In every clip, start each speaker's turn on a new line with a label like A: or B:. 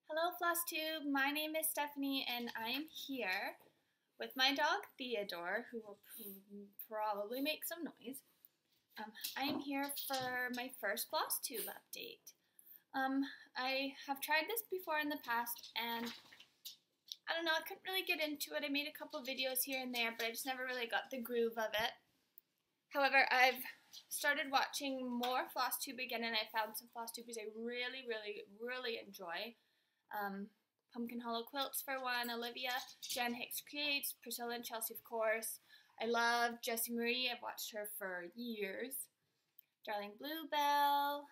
A: Hello Flosstube, my name is Stephanie and I am here with my dog Theodore, who will probably make some noise. I am here for my first Flosstube update. I have tried this before in the past and I don't know, I couldn't really get into it. I made a couple videos here and there, but I just never really got the groove of it. However, I've started watching more Flosstube again and I found some Flosstubers I really enjoy. Pumpkin Hollow Quilts for one, Olivia, Jen Hicks Creates, Priscilla and Chelsea of course. I love Jessie Marie, I've watched her for years. Darling Bluebell,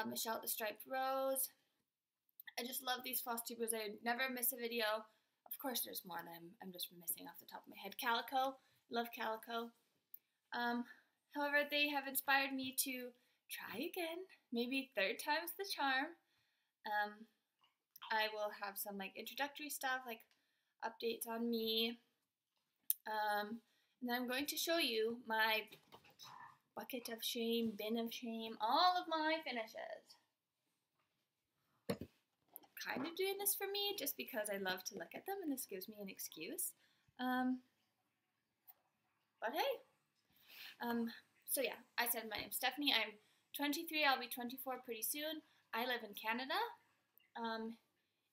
A: Michelle the Striped Rose. I just love these Flosstubers, I never miss a video. Of course there's more that I'm just missing off the top of my head. Calico, love Calico. However, they have inspired me to try again, maybe third time's the charm. I will have some introductory stuff, like updates on me. And then I'm going to show you my bucket of shame, bin of shame, all of my finishes. Kind of doing this for me just because I love to look at them and this gives me an excuse. But hey. So yeah, I said my name's Stephanie. I'm 23, I'll be 24 pretty soon. I live in Canada.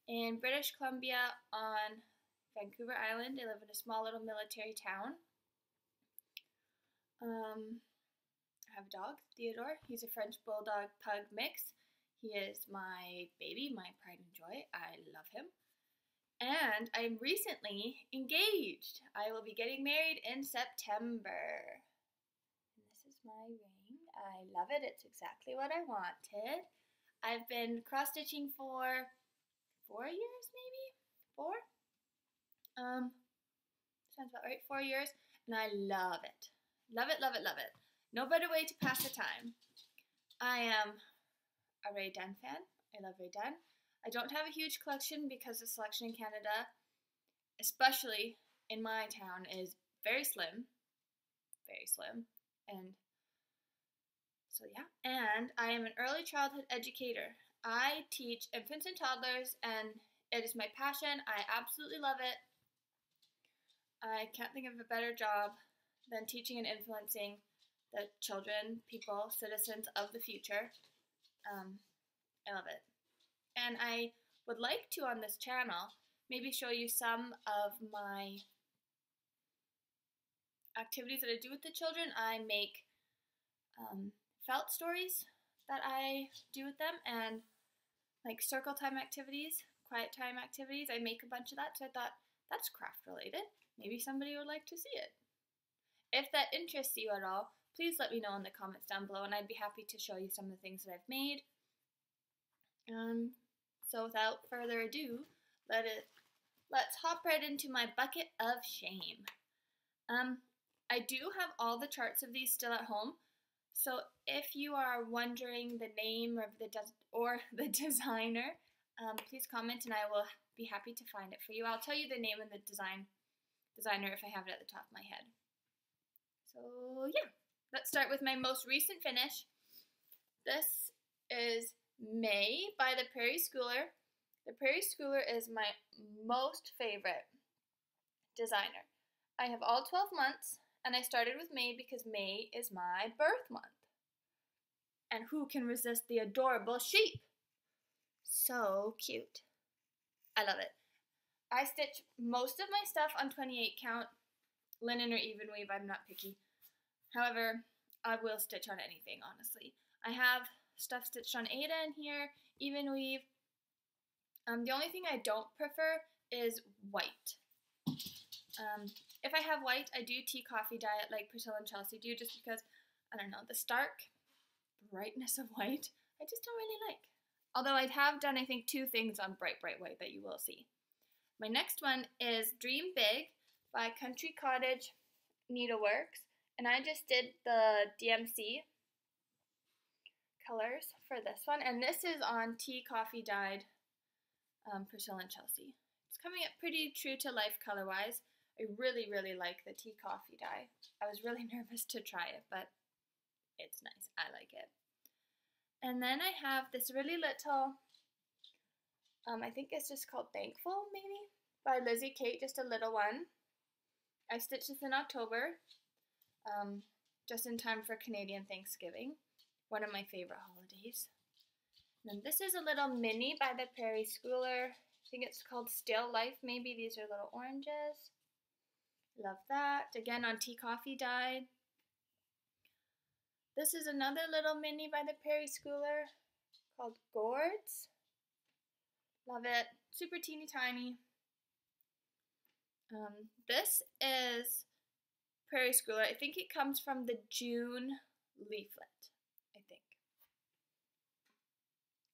A: In British Columbia on Vancouver Island. I live in a small little military town. I have a dog, Theodore. He's a French Bulldog Pug mix. He is my baby, my pride and joy. I love him. And I'm recently engaged. I will be getting married in September. And this is my ring. I love it. It's exactly what I wanted. I've been cross-stitching for 4 years, maybe? 4? Sounds about right, 4 years. And I love it. Love it, love it, love it. No better way to pass the time. I am a Rae Dunn fan. I love Rae Dunn. I don't have a huge collection because the selection in Canada, especially in my town, is very slim. Very slim. And so yeah. And I am an early childhood educator. I teach infants and toddlers and it is my passion. I absolutely love it. I can't think of a better job than teaching and influencing the children, people, citizens of the future. I love it. And I would like to, on this channel, maybe show you some of my activities that I do with the children. I make felt stories that I do with them and circle time activities, quiet time activities. I make a bunch of that, so I thought that's craft related. Maybe somebody would like to see it. If that interests you at all, please let me know in the comments down below and I'd be happy to show you some of the things that I've made. So without further ado, let's hop right into my bucket of shame. I do have all the charts of these still at home. So if you are wondering the name of the designer, please comment and I will be happy to find it for you. I'll tell you the name and the designer if I have it at the top of my head. So yeah, let's start with my most recent finish. This is May by the Prairie Schooler. The Prairie Schooler is my most favorite designer. I have all 12 months. And I started with May because May is my birth month. And who can resist the adorable sheep? So cute. I love it. I stitch most of my stuff on 28 count, linen or even weave, I'm not picky. However, I will stitch on anything, honestly. I have stuff stitched on 8 in here, even weave. The only thing I don't prefer is white. If I have white, I do tea coffee dye it like Priscilla and Chelsea do just because, I don't know, the stark brightness of white, I just don't really like. Although I have done, I think, 2 things on bright white that you will see. My next one is Dream Big by Country Cottage Needleworks. And I just did the DMC colors for this one. And this is on tea coffee dyed Priscilla and Chelsea. It's coming up pretty true to life color-wise. I really like the tea coffee dye. I was really nervous to try it, but it's nice. I like it. And then I have this really little I think it's just called Thankful, maybe, by Lizzie Kate, just a little one. I stitched this in October, just in time for Canadian Thanksgiving, one of my favorite holidays. And then this is a little mini by the Prairie Schooler. I think it's called Still Life, maybe. These are little oranges. Love that. Again, on tea coffee dyed. This is another little mini by the Prairie Schooler called Gourds. Love it. Super teeny tiny. This is Prairie Schooler. I think it comes from the June leaflet, I think.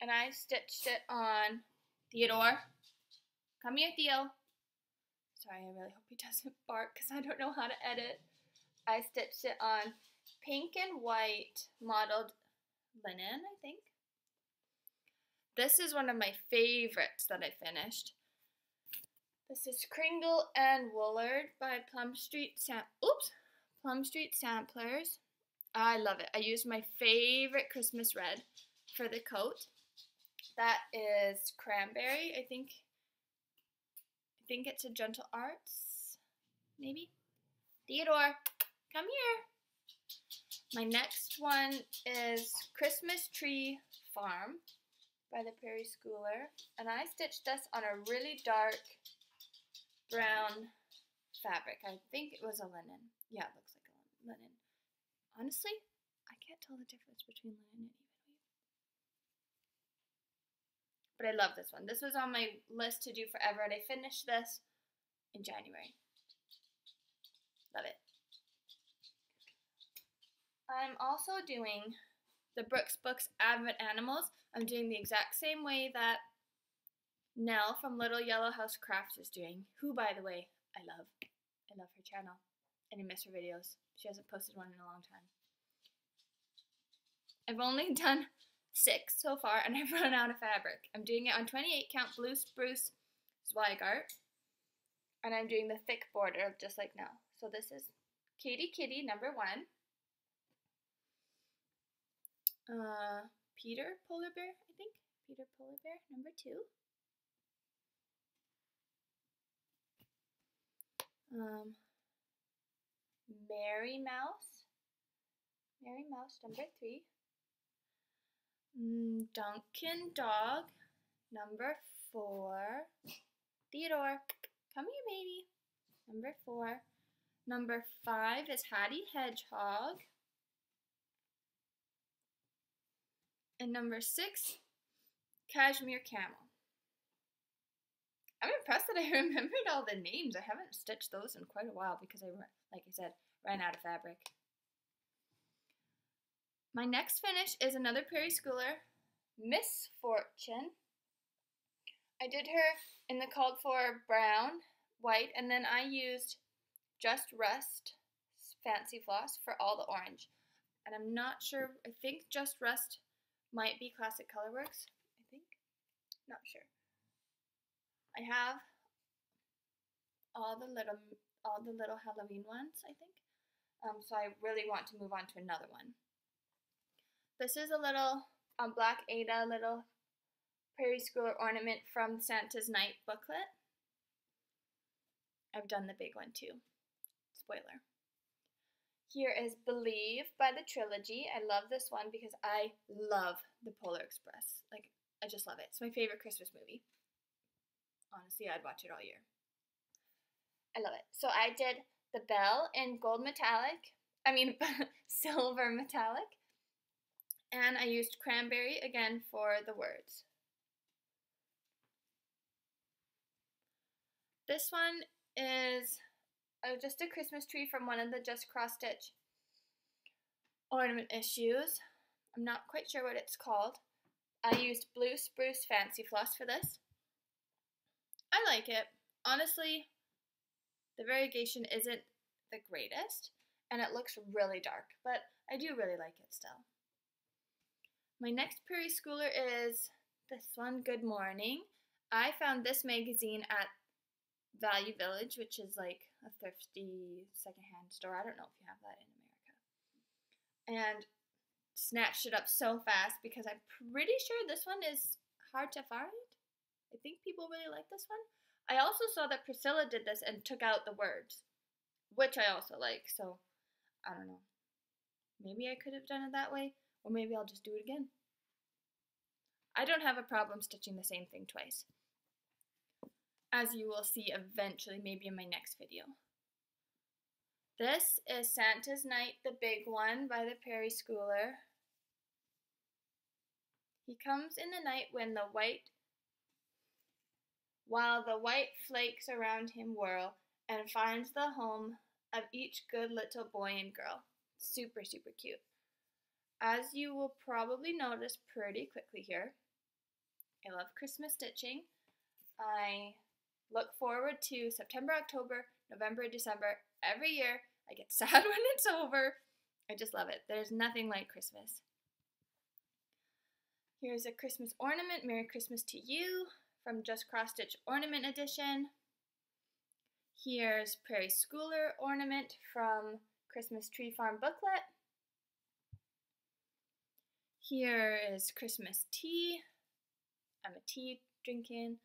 A: And I stitched it on Theodore. Come here, Theo. Sorry, I really hope he doesn't bark because I don't know how to edit. I stitched it on pink and white mottled linen, I think. This is one of my favorites that I finished. This is Kringle and Woolard by Plum Street Samplers. I love it. I used my favorite Christmas red for the coat. That is Cranberry, I think it's a Gentle Arts, maybe. Theodore, come here. My next one is Christmas Tree Farm by the Prairie Schooler, and I stitched this on a really dark brown fabric. I think it was a linen. Yeah, it looks like a linen. Honestly, I can't tell the difference between linen and even weave. But I love this one. This was on my list to do forever, and I finished this in January. Love it. I'm also doing the Brooks Books Advent Animals. I'm doing the exact same way that Nell from Little Yellow House Crafts is doing, who, by the way, I love. I love her channel, and I miss her videos. She hasn't posted one in a long time. I've only done 6 so far, and I've run out of fabric. I'm doing it on 28 count Blue Spruce Zweigart, and I'm doing the thick border just like now. So this is Katie Kitty number 1. Peter Polar Bear, I think. Peter Polar Bear number 2. Mary Mouse number 3. Duncan Dog number 4. Theodore, come here, baby. Number 4. Number 5 is Hattie Hedgehog. And number 6, Cashmere Camel. I'm impressed that I remembered all the names. I haven't stitched those in quite a while because I, like I said, ran out of fabric. My next finish is another Prairie Schooler, Misfortune. I did her in the called for brown, white, and then I used Just Rust Fancy Floss for all the orange. And I'm not sure, I think Just Rust might be Classic Colorworks, I think. Not sure. I have all the little Halloween ones, I think. So I really want to move on to another one. This is a little Black Ada little Prairie Schooler ornament from Santa's Night booklet. I've done the big one too. Spoiler. Here is Believe by the Trilogy. I love this one because I love the Polar Express. Like, I just love it. It's my favorite Christmas movie. Honestly, I'd watch it all year. I love it. So I did the bell in silver metallic. And I used Cranberry again for the words. This one is just a Christmas tree from one of the Just Cross Stitch ornament issues. I'm not quite sure what it's called. I used Blue Spruce Fancy Floss for this. I like it. Honestly, the variegation isn't the greatest, and it looks really dark, but I do really like it still. My next Prairie Schooler is this one, Good Morning. I found this magazine at Value Village, which is like a thrifty secondhand store. I don't know if you have that in America. And snatched it up so fast because I'm pretty sure this one is hard to find. I think people really like this one. I also saw that Priscilla did this and took out the words, which I also like, so I don't know. Maybe I could have done it that way, or maybe I'll just do it again. I don't have a problem stitching the same thing twice, as you will see eventually, maybe in my next video. This is Santa's Night, the big one by the Prairie Schooler. He comes in the night while the white flakes around him whirl, and finds the home of each good little boy and girl. Super, super cute. As you will probably notice pretty quickly here, I love Christmas stitching. I look forward to September, October, November, December. Every year, I get sad when it's over. I just love it. There's nothing like Christmas. Here's a Christmas ornament, Merry Christmas to You, from Just Cross Stitch Ornament Edition. Here's Prairie Schooler ornament from Christmas Tree Farm booklet. Here is Christmas tea. I'm a tea drinking,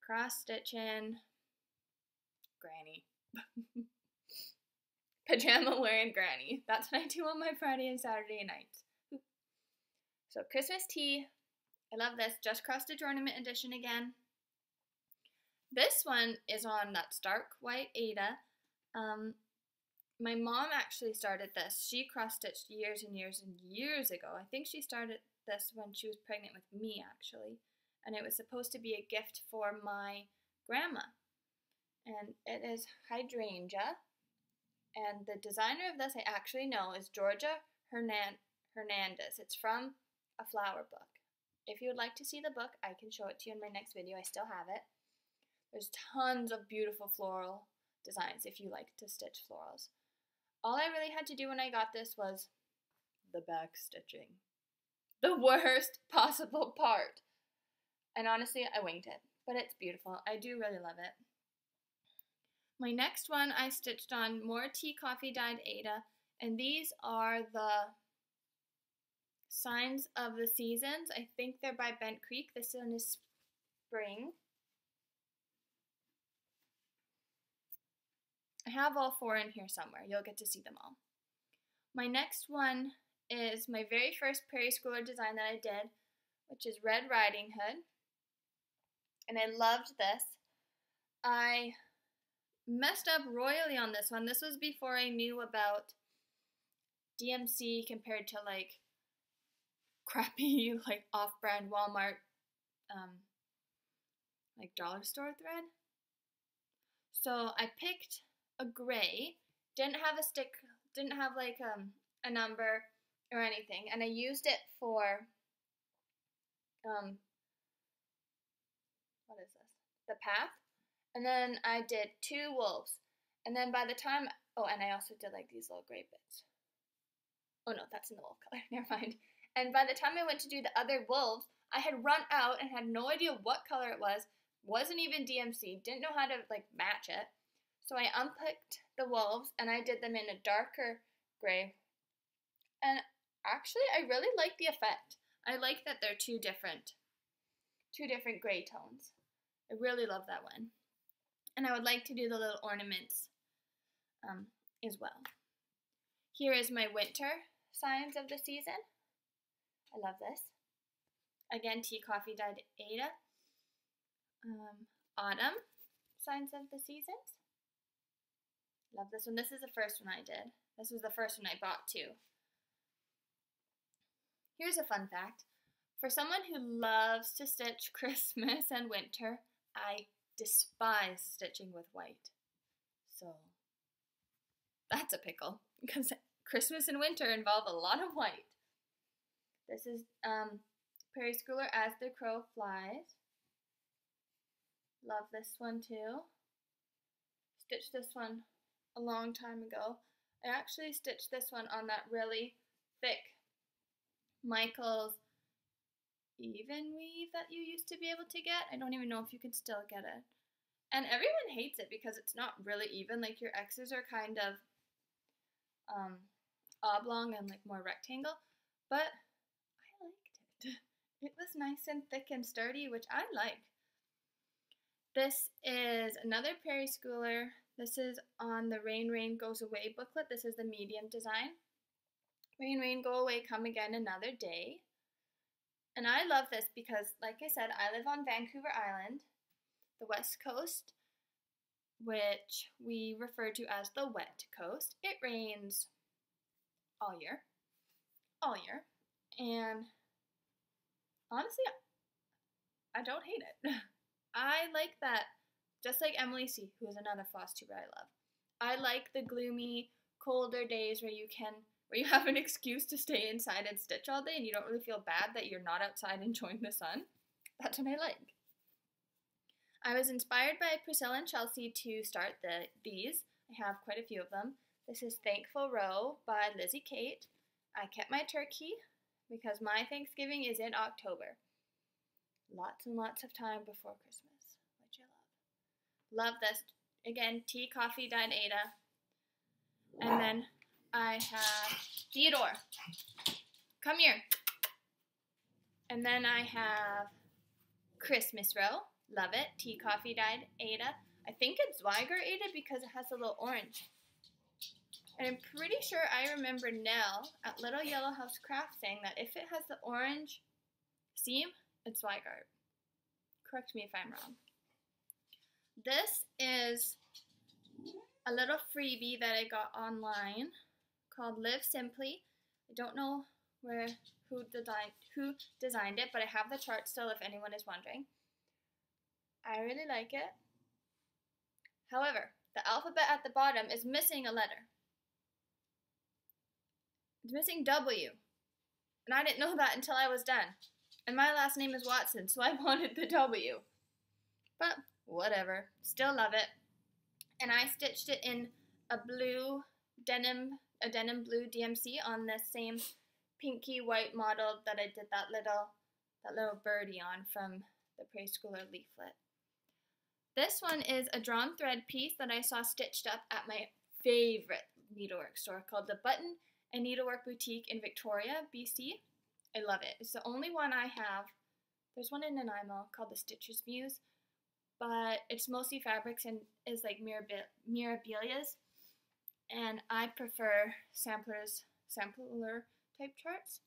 A: cross stitching, granny. Pajama wearing granny. That's what I do on my Friday and Saturday nights. So Christmas tea. I love this. Just Cross Stitch Ornament Edition again. This one is on that stark white Ada. My mom actually started this. She cross-stitched years and years and years ago. I think she started this when she was pregnant with me, actually. And it was supposed to be a gift for my grandma. And it is hydrangea. And the designer of this I actually know is Georgia Hernandez. It's from a flower book. If you would like to see the book, I can show it to you in my next video. I still have it. There's tons of beautiful floral designs if you like to stitch florals. All I really had to do when I got this was the back stitching. The worst possible part. And honestly, I winged it. But it's beautiful. I do really love it. My next one I stitched on more tea coffee dyed Ada. And these are the Signs of the Seasons. I think they're by Bent Creek. This one is spring. I have all four in here somewhere. You'll get to see them all. My next one is my very first Prairie Schooler design that I did, which is Red Riding Hood. And I loved this. I messed up royally on this one. This was before I knew about DMC compared to like crappy like off-brand Walmart like dollar store thread. So I picked a gray, didn't have a stick, didn't have like a number or anything, and I used it for what is this? The path. And then I did 2 wolves. And then by the time, oh, and I also did like these little gray bits. Oh no, that's in the wolf color, never mind. And by the time I went to do the other wolves, I had run out and had no idea what color it was, wasn't even DMC, didn't know how to like match it. So I unpicked the wolves and I did them in a darker gray. And actually, I really like the effect. I like that they're two different gray tones. I really love that one. And I would like to do the little ornaments as well. Here is my winter Signs of the Season. I love this. Again, tea coffee dyed Ada. Autumn Signs of the Seasons. Love this one. This is the first one I did. This was the first one I bought too. Here's a fun fact. For someone who loves to stitch Christmas and winter, I despise stitching with white. So that's a pickle because Christmas and winter involve a lot of white. This is Prairie Schooler As the Crow Flies. Love this one too. Stitched this one a long time ago. I actually stitched this one on that really thick Michael's even weave that you used to be able to get. I don't even know if you can still get it. And everyone hates it because it's not really even. Like your X's are kind of oblong and like more rectangle. But I liked it. It was nice and thick and sturdy, which I like. This is another Prairie Schooler. This is on the Rain Rain Goes Away booklet. This is the medium design. Rain Rain Go Away, Come Again Another Day. And I love this because, like I said, I live on Vancouver Island, the west coast, which we refer to as the wet coast. It rains all year, and honestly, I don't hate it. I like that, just like Emily C., who is another Flosstuber I love. I like the gloomy, colder days where you have an excuse to stay inside and stitch all day and you don't really feel bad that you're not outside enjoying the sun. That's what I like. I was inspired by Priscilla and Chelsea to start these. I have quite a few of them. This is Thankful Row by Lizzie Kate. I kept my turkey because my Thanksgiving is in October. Lots and lots of time before Christmas, which I love. Love this. Again, Tea, Coffee, Dyed Ada. And then I have Theodore. Come here. And then I have Christmas Row. Love it. Tea, Coffee, Dyed Ada. I think it's Weiger Ada because it has a little orange. And I'm pretty sure I remember Nell at Little Yellow House Craft saying that if it has the orange seam, it's Weigart. Correct me if I'm wrong. This is a little freebie that I got online called Live Simply. I don't know who designed it, but I have the chart still if anyone is wondering. I really like it. However, the alphabet at the bottom is missing a letter. It's missing W. And I didn't know that until I was done. And my last name is Watson, so I wanted the W. But whatever. Still love it. And I stitched it in a denim blue DMC on this same pinky white model that I did that little birdie on from the Preschooler leaflet. This one is a drawn thread piece that I saw stitched up at my favorite needlework store called the Button and Needlework Boutique in Victoria, BC. I love it. It's the only one I have. There's one in Nanaimo called the Stitcher's Muse, but it's mostly fabrics and is like mirabilias, and I prefer sampler type charts.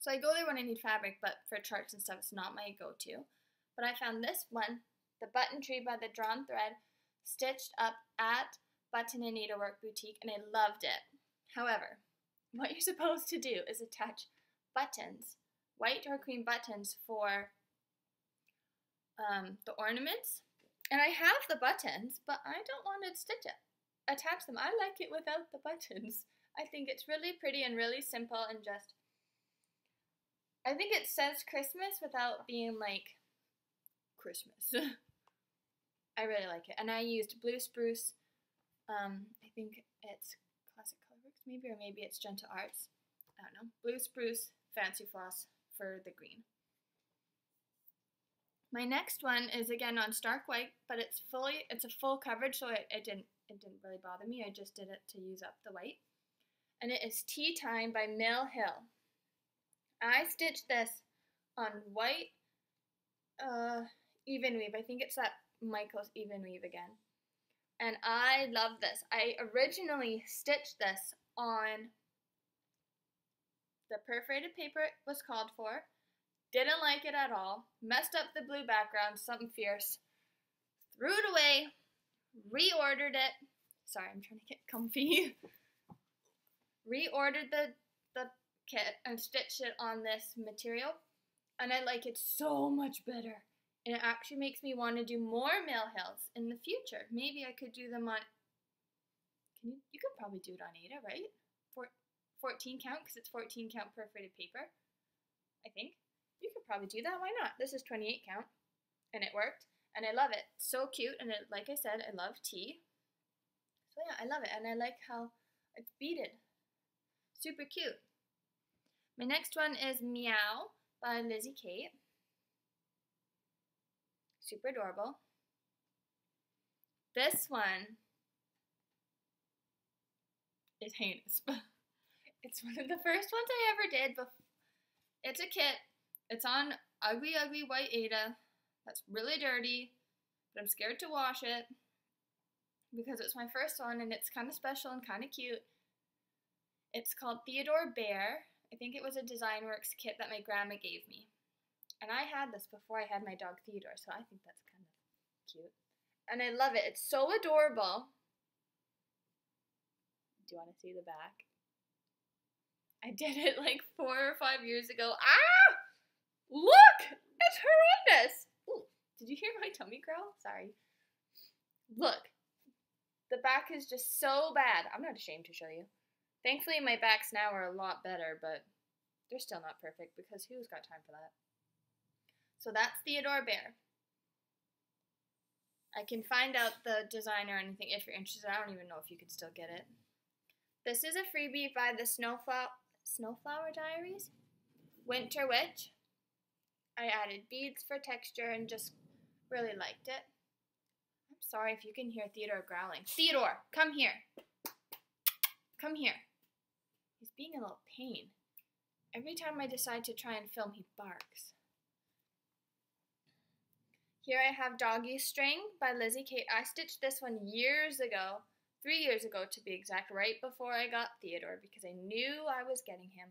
A: So I go there when I need fabric, but for charts and stuff, it's not my go-to. But I found this one, the Button Tree by the Drawn Thread, stitched up at Button and Needlework Boutique, and I loved it. However, what you're supposed to do is attach buttons, white or cream buttons for the ornaments. And I have the buttons, but I don't want to attach them. I like it without the buttons. I think it's really pretty and really simple and just, I think it says Christmas without being like Christmas. I really like it. And I used Blue Spruce, I think it's Classic Colorworks maybe, or maybe it's Gentle Arts. I don't know. Blue Spruce Fancy Floss for the green. My next one is again on stark white, but it's a full coverage, so it didn't really bother me. I just did it to use up the white. And it is Tea Time by Mill Hill. I stitched this on white even weave. I think it's that Michael's even weave again. And I love this. I originally stitched this on the perforated paper it was called for. Didn't like it at all. Messed up the blue background, something fierce. Threw it away. Reordered it. Sorry, I'm trying to get comfy. Reordered the kit and stitched it on this material. And I like it so much better. And it actually makes me want to do more Mill Hills in the future. Maybe I could do them on, you could probably do it on Ada, right? 14 count, because it's 14 count perforated paper, I think. You could probably do that, why not? This is 28 count, and it worked, and I love it. So cute, and it, like I said, I love tea. So yeah, I love it, and I like how it's beaded. Super cute. My next one is Meow by Lizzie Kate. Super adorable. This one is heinous. It's one of the first ones I ever did. It's a kit. It's on ugly, ugly white Ada. That's really dirty. but I'm scared to wash it because it's my first one and it's kind of special and kind of cute. It's called Theodore Bear. I think it was a Design Works kit that my grandma gave me. And I had this before I had my dog Theodore, so I think that's kind of cute. And I love it. It's so adorable. Do you want to see the back? I did it like 4 or 5 years ago. Ah! Look! It's horrendous! Ooh, did you hear my tummy growl? Sorry. Look. The back is just so bad. I'm not ashamed to show you. Thankfully, my backs now are a lot better, but they're still not perfect because who's got time for that? So that's Theodore Bear. I can find out the design or anything if you're interested. I don't even know if you could still get it. This is a freebie by the Snowflower Diaries. Winter Witch. I added beads for texture and just really liked it. I'm sorry if you can hear Theodore growling. Theodore, come here. Come here. He's being a little pain. Every time I decide to try and film, he barks. Here I have Doggy String by Lizzie Kate. I stitched this one years ago, 3 years ago to be exact, right before I got Theodore because I knew I was getting him.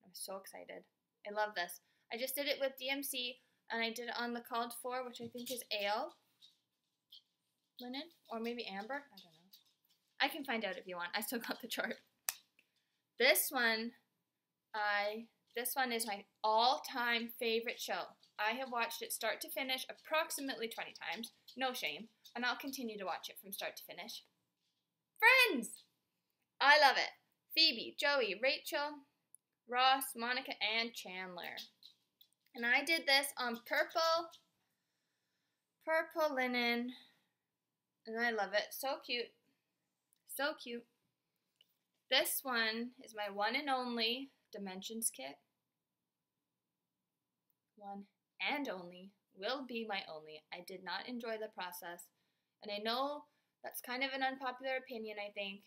A: I was so excited. I love this. I just did it with DMC and I did it on the called for, which I think is ale linen or maybe amber. I don't know. I can find out if you want. I still got the chart. This one is my all-time favorite show. I have watched it start to finish approximately 20 times. No shame. And I'll continue to watch it from start to finish. Friends! I love it. Phoebe, Joey, Rachel, Ross, Monica, and Chandler. And I did this on purple linen. And I love it. So cute. So cute. This one is my one and only Dimensions kit. One and only. Will be my only. I did not enjoy the process. And I know that's kind of an unpopular opinion, I think.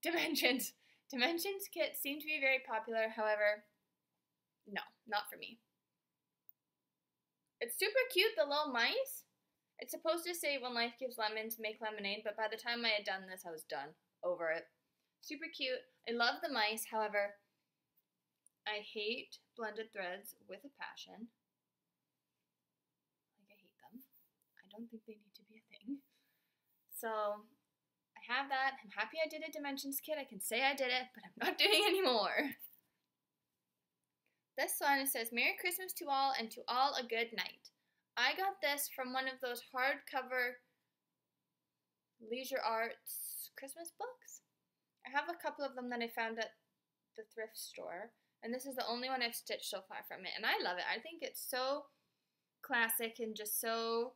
A: Dimensions kits seem to be very popular. However, no, not for me. It's super cute, the little mice. It's supposed to say when life gives lemons, make lemonade, but by the time I had done this, I was done. Over it. Super cute. I love the mice, however, I hate blended threads with a passion. Like, I hate them. I don't think they need to be a thing. So, I have that. I'm happy I did a Dimensions kit. I can say I did it, but I'm not doing any more. This one says, Merry Christmas to all, and to all a good night. I got this from one of those hardcover leisure arts Christmas books. I have a couple of them that I found at the thrift store, and this is the only one I've stitched so far from it, and I love it. I think it's so classic and just so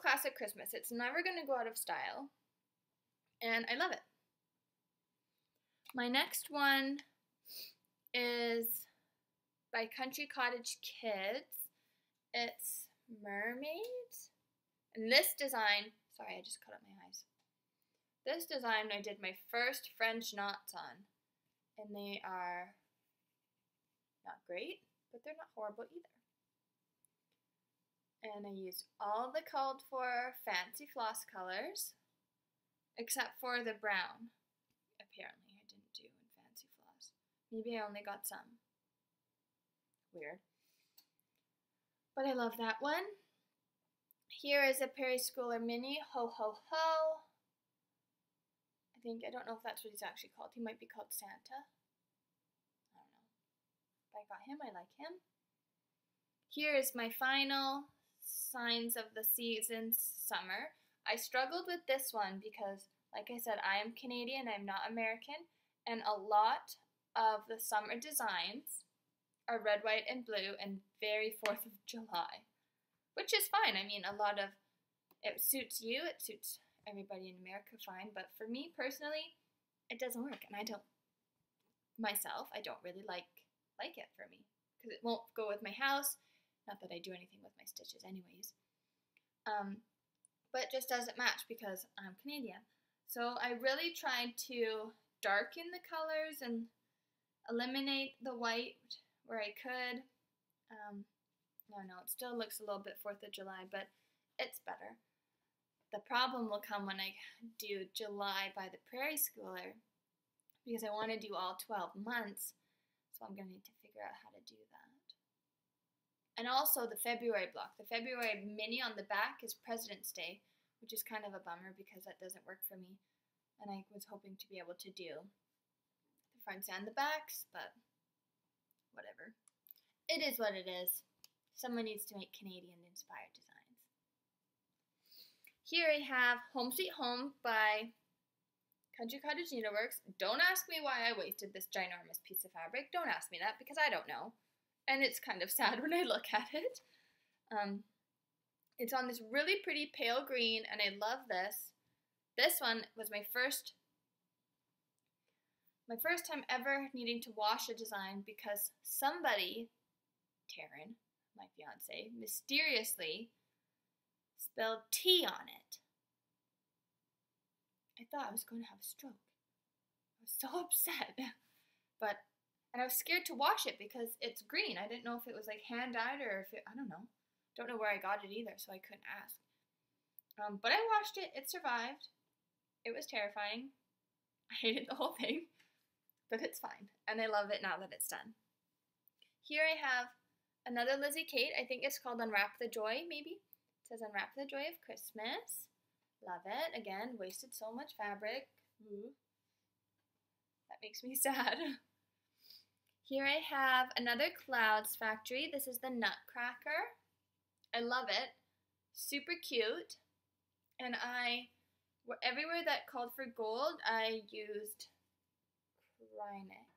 A: classic Christmas. It's never going to go out of style, and I love it. My next one is by Country Cottage Kids. It's mermaids. And this design, sorry, I just cut up my eyes. This design I did my first French knots on. And they are not great, but they're not horrible either. And I used all the called for fancy floss colors, except for the brown. Apparently I didn't do in fancy floss. Maybe I only got some. Weird. But I love that one. Here is a Perry Schooler mini, Ho Ho Ho. I don't know if that's what he's actually called. He might be called Santa. I don't know. But I got him, I like him. Here is my final Signs of the Seasons summer. I struggled with this one because, like I said, I am Canadian, I'm not American, and a lot of the summer designs are red, white, and blue, and very 4th of July, which is fine. I mean, it suits you, it suits everybody in America fine, but for me personally, it doesn't work, and I don't really like it for me, because it won't go with my house, not that I do anything with my stitches anyways, but it just doesn't match because I'm Canadian. So I really tried to darken the colors and eliminate the white where I could, I don't know, it still looks a little bit 4th of July, but it's better. The problem will come when I do July by the Prairie Schooler, because I want to do all 12 months, so I'm going to need to figure out how to do that. And also the February block. The February mini on the back is President's Day, which is kind of a bummer because that doesn't work for me. And I was hoping to be able to do the fronts and the backs, but whatever. It is what it is. Someone needs to make Canadian-inspired designs. Here I have Home Sweet Home by Country Cottage Needleworks. Don't ask me why I wasted this ginormous piece of fabric. Don't ask me that because I don't know. And it's kind of sad when I look at it. It's on this really pretty pale green, and I love this. This one was my first time ever needing to wash a design because somebody, Taryn, my fiance, mysteriously spilled tea on it. I thought I was going to have a stroke. I was so upset. And I was scared to wash it because it's green. I didn't know if it was like hand dyed or if it, I don't know. Don't know where I got it either, so I couldn't ask. But I washed it. It survived. It was terrifying. I hated the whole thing, but it's fine. And I love it now that it's done. Here I have another Lizzie Kate. I think it's called Unwrap the Joy, maybe. It says Unwrap the Joy of Christmas. Love it. Again, wasted so much fabric. Ooh. That makes me sad. Here I have another Clouds Factory. This is the Nutcracker. I love it. Super cute. And everywhere that called for gold, I used Krynic,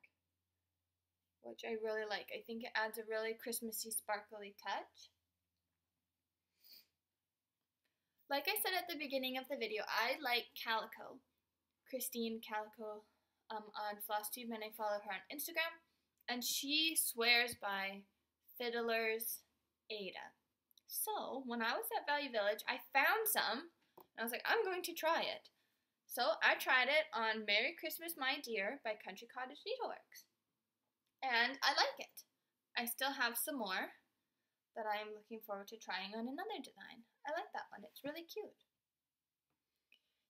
A: which I really like. I think it adds a really Christmassy, sparkly touch. Like I said at the beginning of the video, I like Calico, Christine Calico, on Flosstube, and I follow her on Instagram, and she swears by Fiddler's Ada. So when I was at Value Village, I found some, and I was like, I'm going to try it. So I tried it on Merry Christmas, My Dear by Country Cottage Needleworks, and I like it. I still have some more that I'm looking forward to trying on another design. I like that one. It's really cute.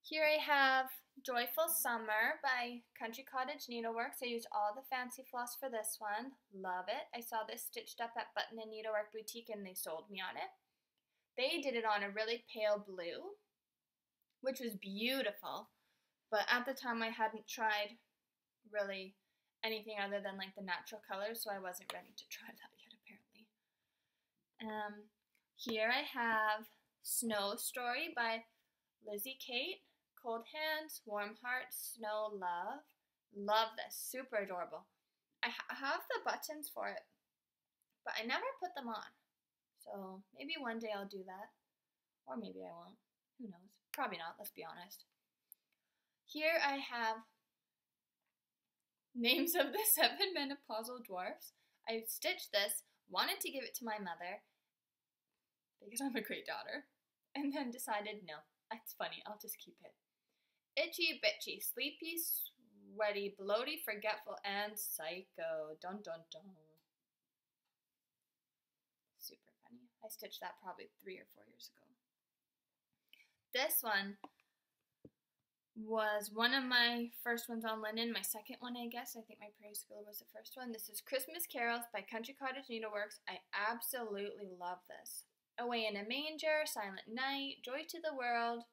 A: Here I have Joyful Summer by Country Cottage Needleworks. I used all the fancy floss for this one. Love it. I saw this stitched up at Button and Needlework Boutique and they sold me on it. They did it on a really pale blue, which was beautiful. But at the time I hadn't tried really anything other than like the natural colors, so I wasn't ready to try that yet apparently. Here I have Snow Story by Lizzie Kate. Cold Hands, Warm Heart, Snow Love. Love this. Super adorable. I have the buttons for it, but I never put them on. So maybe one day I'll do that. Or maybe I won't. Who knows? Probably not, let's be honest. Here I have Names of the 7 Menopausal Dwarfs. I stitched this, wanted to give it to my mother, because I'm a great daughter, and then decided, no, it's funny, I'll just keep it. Itchy Bitchy, Sleepy, Sweaty, Bloaty, Forgetful, and Psycho. Dun dun dun. Super funny. I stitched that probably 3 or 4 years ago. This one was one of my first ones on linen, my second one I guess. I think my Prairie Schooler was the first one. This is Christmas Carols by Country Cottage Needleworks. I absolutely love this. Away in a Manger, Silent Night, Joy to the World,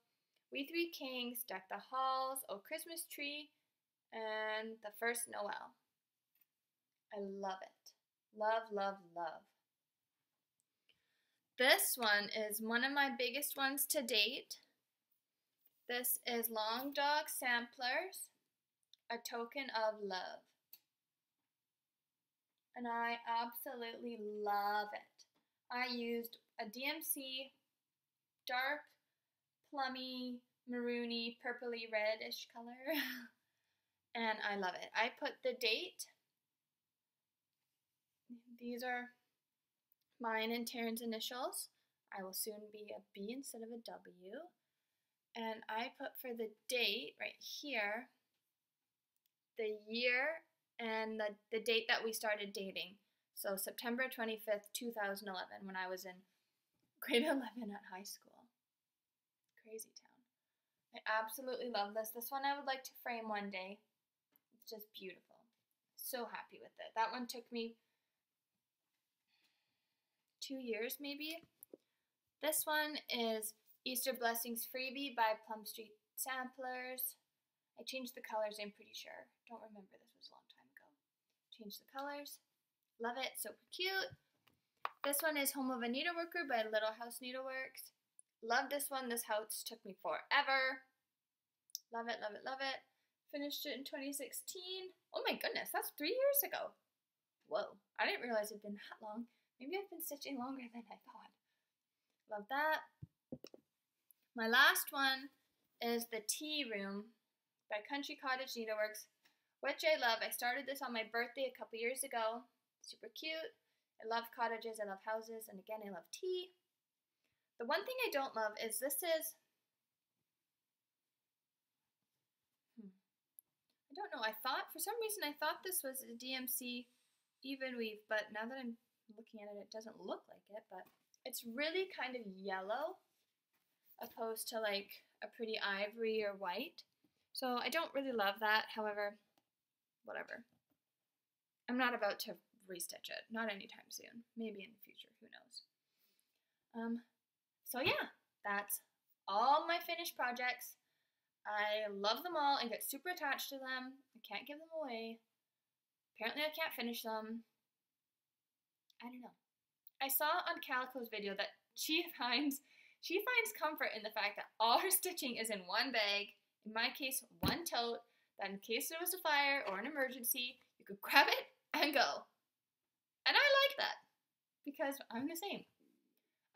A: We Three Kings, Deck the Halls, Oh Christmas Tree, and The First Noel. I love it. Love, love, love. This one is one of my biggest ones to date. This is Long Dog Samplers, A Token of Love. And I absolutely love it. I used a DMC dark, plummy, maroony, purpley, reddish color. And I love it. I put the date. These are mine and Taryn's initials. I will soon be a B instead of a W. And I put for the date right here, the year and the date that we started dating. So September 25th, 2011, when I was in grade 11 at high school. Crazy town. I absolutely love this. This one I would like to frame one day. It's just beautiful. So happy with it. That one took me 2 years maybe. This one is Easter Blessings Freebie by Plum Street Samplers. I changed the colors, I'm pretty sure. Don't remember, this was a long time ago. Changed the colors. Love it, super cute. This one is Home of a Needleworker by Little House Needleworks. Love this one. This house took me forever. Love it, love it, love it. Finished it in 2016. Oh my goodness, that's 3 years ago. Whoa, I didn't realize it'd been that long. Maybe I've been stitching longer than I thought. Love that. My last one is The Tea Room by Country Cottage Needleworks, which I love. I started this on my birthday a couple years ago. Super cute. I love cottages, I love houses, and again, I love tea. The one thing I don't love is this is, I don't know, for some reason I thought this was a DMC even weave, but now that I'm looking at it, it doesn't look like it, but it's really kind of yellow, opposed to like a pretty ivory or white. So I don't really love that, however, whatever. I'm not about to restitch it, not anytime soon. Maybe in the future, who knows. So yeah, that's all my finished projects. I love them all and get super attached to them. I can't give them away. Apparently I can't finish them. I don't know. I saw on Calico's video that she finds comfort in the fact that all her stitching is in one bag. In my case, one tote, that in case there was a fire or an emergency, you could grab it and go. And I like that, because I'm the same.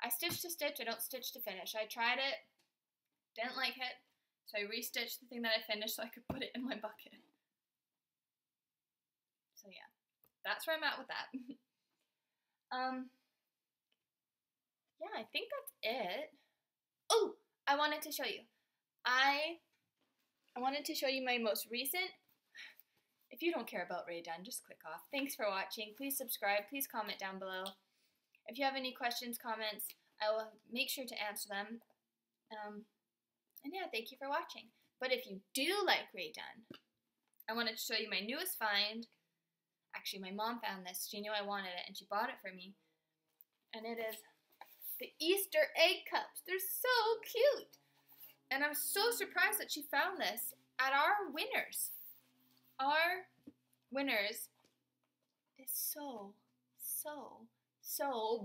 A: I stitch to stitch, I don't stitch to finish. I tried it, didn't like it, so I restitched the thing that I finished so I could put it in my bucket. So yeah, that's where I'm at with that. Yeah, I think that's it. Oh, I wanted to show you. I wanted to show you my most recent. If you don't care about Rae Dunn, just click off. Thanks for watching. Please subscribe. Please comment down below. If you have any questions, comments, I will make sure to answer them. And yeah, thank you for watching. But if you do like Rae Dunn, I wanted to show you my newest find. Actually, my mom found this. She knew I wanted it, and she bought it for me. And it is the Easter egg cups. They're so cute. And I'm so surprised that she found this at our Winners. Our Winners is so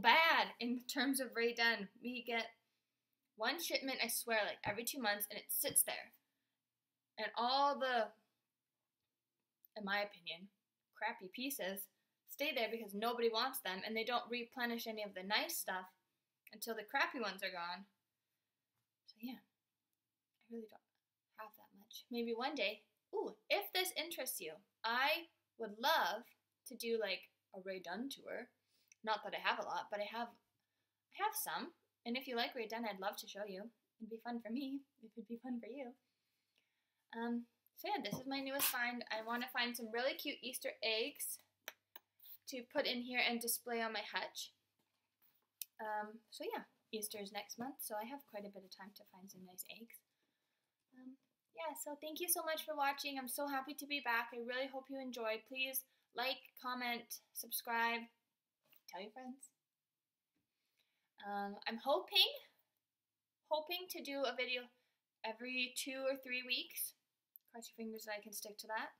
A: bad in terms of Rae Dunn. We get one shipment, I swear, like every 2 months, and it sits there. And all the, in my opinion, crappy pieces stay there because nobody wants them, and they don't replenish any of the nice stuff until the crappy ones are gone. So yeah, I really don't have that much. Maybe one day. Ooh, if this interests you, I would love to do like a Rae Dunn tour. Not that I have a lot, but I have some. And if you like Rae Dunn, I'd love to show you. It'd be fun for me. It would be fun for you. So yeah, this is my newest find. I want to find some really cute Easter eggs to put in here and display on my hutch. So yeah, Easter is next month, so I have quite a bit of time to find some nice eggs. Yeah, so thank you so much for watching. I'm so happy to be back. I really hope you enjoyed. Please like, comment, subscribe, tell your friends. I'm hoping to do a video every 2 or 3 weeks. Cross your fingers that I can stick to that.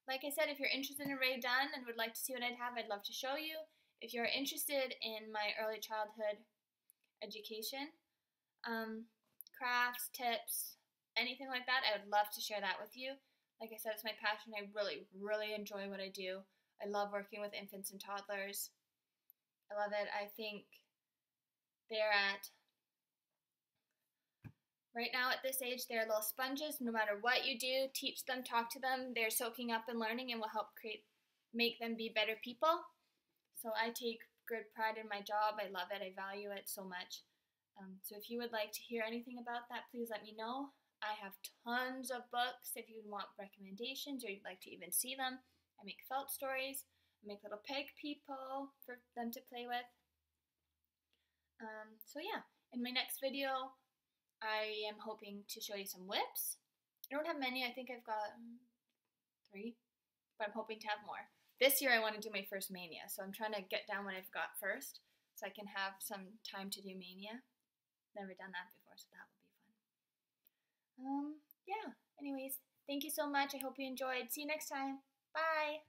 A: Like I said, if you're interested in Rae Dunn and would like to see what I'd have, I'd love to show you. If you're interested in my early childhood education, crafts, tips, anything like that, I would love to share that with you. Like I said, it's my passion. I really, really enjoy what I do. I love working with infants and toddlers. I love it. I think they're right now at this age, they're little sponges. No matter what you do, teach them, talk to them, they're soaking up and learning and will help make them be better people. So I take good pride in my job. I love it. I value it so much. So if you would like to hear anything about that, please let me know. I have tons of books if you want recommendations or you'd like to even see them. I make felt stories. make little peg people for them to play with. So yeah, in my next video, I am hoping to show you some whips. I don't have many. I think I've got 3, but I'm hoping to have more. This year I want to do my first mania, so I'm trying to get down what I've got first so I can have some time to do mania. Never done that before, so that will be fun. Yeah, anyways, thank you so much. I hope you enjoyed. See you next time. Bye!